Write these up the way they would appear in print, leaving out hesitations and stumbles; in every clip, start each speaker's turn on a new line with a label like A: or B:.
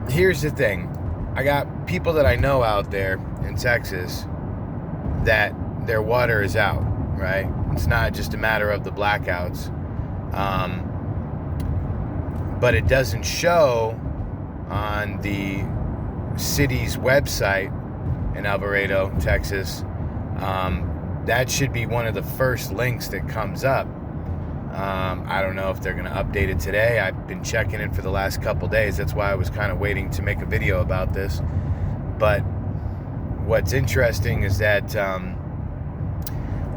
A: here's the thing. I got people that I know out there in Texas that their water is out, right? It's not just a matter of the blackouts. But it doesn't show on the city's website in Alvarado, Texas. That should be one of the first links that comes up. I don't know if they're going to update it today. I've been checking it for the last couple days. That's why I was kind of waiting to make a video about this. But what's interesting is that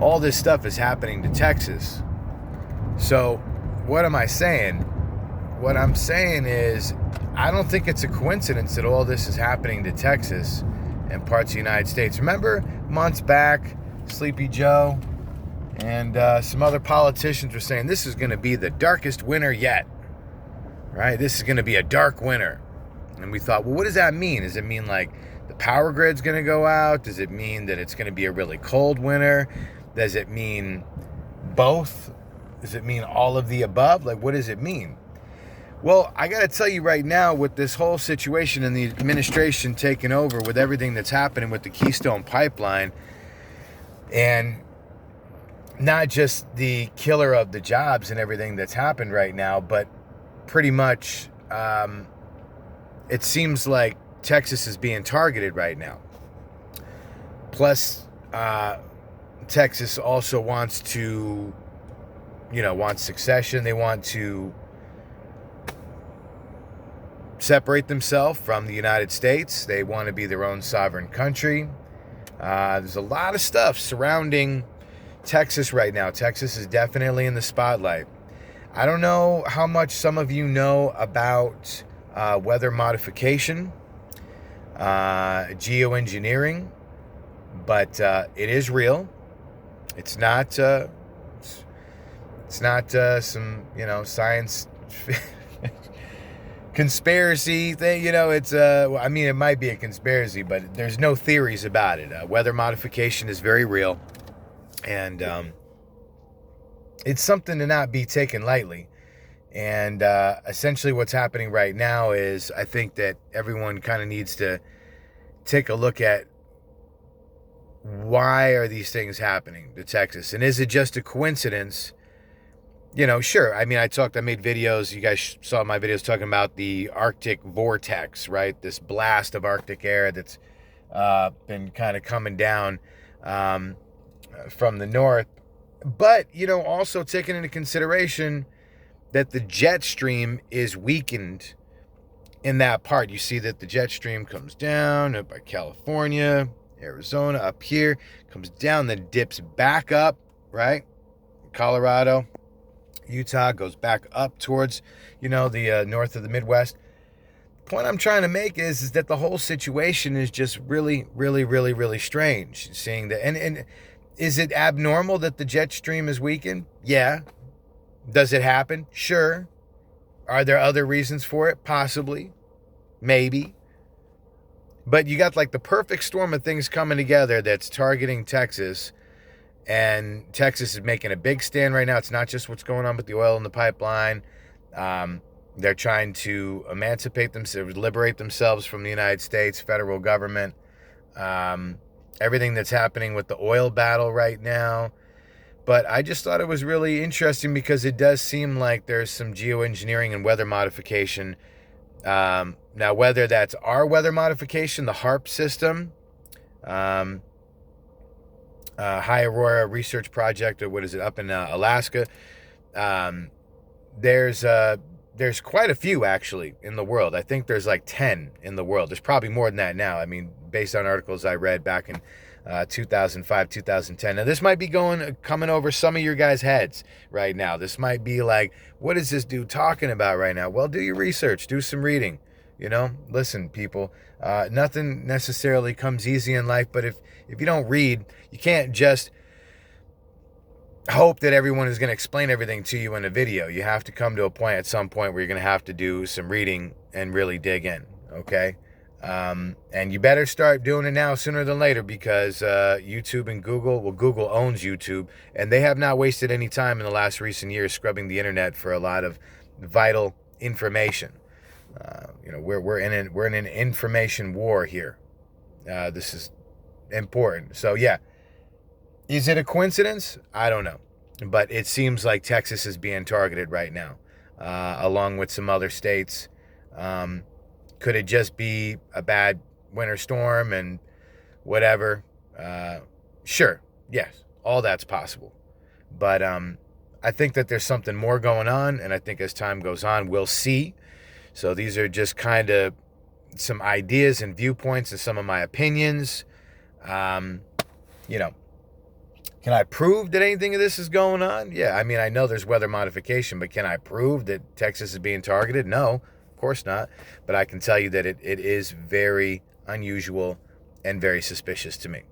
A: all this stuff is happening to Texas. So what am I saying? What I'm saying is, I don't think it's a coincidence that all this is happening to Texas and parts of the United States. Remember months back, Sleepy Joe and some other politicians were saying this is going to be the darkest winter yet, right? This is going to be a dark winter. And we thought, well, what does that mean? Does it mean like the power grid's going to go out? Does it mean that it's going to be a really cold winter? Does it mean both? Does it mean all of the above? Like, what does it mean? Well, I got to tell you right now, with this whole situation and the administration taking over with everything that's happening with the Keystone Pipeline, and not just the killer of the jobs and everything that's happened right now, but pretty much it seems like Texas is being targeted right now. Plus, Texas also wants to, wants succession. They want to separate themselves from the United States. They want to be their own sovereign country. There's a lot of stuff surrounding Texas right now. Texas is definitely in the spotlight. I don't know how much some of you know about weather modification, geoengineering, but it is real. It's not some science conspiracy thing. It's it might be a conspiracy, but there's no theories about it. Weather modification is very real, and it's something to not be taken lightly. And essentially what's happening right now is, I think that everyone kind of needs to take a look at, why are these things happening to Texas? And is it just a coincidence? Sure. I made videos. You guys saw my videos talking about the Arctic vortex, right? This blast of Arctic air that's been kind of coming down from the north. But, also taking into consideration that the jet stream is weakened in that part. You see that the jet stream comes down up by California, Arizona, up here, comes down, then dips back up, right? Colorado, Utah, goes back up towards, the north of the Midwest. The point I'm trying to make is that the whole situation is just really, really, really, really strange. Seeing that, and is it abnormal that the jet stream is weakened? Yeah. Does it happen? Sure. Are there other reasons for it? Possibly. Maybe. But you got like the perfect storm of things coming together that's targeting Texas. And Texas is making a big stand right now. It's not just what's going on with the oil in the pipeline. They're trying to emancipate themselves, liberate themselves from the United States federal government. Everything that's happening with the oil battle right now. But I just thought it was really interesting because it does seem like there's some geoengineering and weather modification. Now, whether that's our weather modification, the HARP system, High Aurora Research Project, or what is it, up in Alaska. There's quite a few actually in the world. I think there's like 10 in the world. There's probably more than that now. I mean, based on articles I read back in 2005, 2010. Now, this might be coming over some of your guys' heads right now. This might be like, what is this dude talking about right now? Well, do your research, do some reading. Listen, people, nothing necessarily comes easy in life, but if you don't read, you can't just hope that everyone is going to explain everything to you in a video. You have to come to a point at some point where you're going to have to do some reading and really dig in, okay? And you better start doing it now sooner than later, because YouTube and Google owns YouTube, and they have not wasted any time in the last recent years scrubbing the internet for a lot of vital information. we're in an information war here. This is important. So yeah, is it a coincidence? I don't know, but it seems like Texas is being targeted right now, along with some other states. Could it just be a bad winter storm and whatever? Sure, yes, all that's possible. But I think that there's something more going on, and I think as time goes on, we'll see. So these are just kind of some ideas and viewpoints and some of my opinions. You know, can I prove that anything of this is going on? Yeah, I mean, I know there's weather modification, but can I prove that Texas is being targeted? No, of course not. But I can tell you that it is very unusual and very suspicious to me.